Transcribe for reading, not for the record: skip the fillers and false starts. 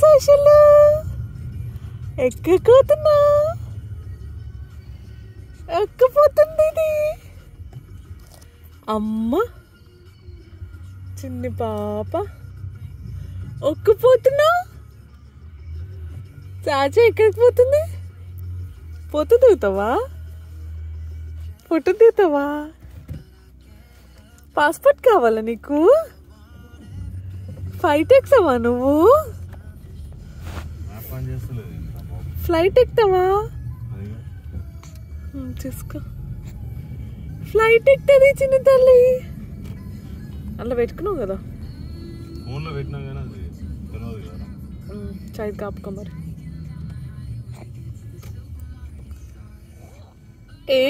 Social ఎక్కకపోతున్నా ఎక్కపోతుంది ఇది. అమ్మ చిన్ని పాప ఒక్కపోతున్నా. చాచా ఎక్కడికి పోతుంది? ఫోటో దిగుతావా? ఫోటో దిగుతావా? పాస్పోర్ట్ కావాలా నీకు? ఫ్లైట్ ఎక్కుతావా నువ్వు? ఫ్లైట్ ఎక్కుతావా? చూసుకో, ఫ్లైట్ ఎక్కుతుంది చిన్న తల్లి. అలా పెట్టుకున్నావు కదా, చాయ్ కాపుకో మరి. ఏ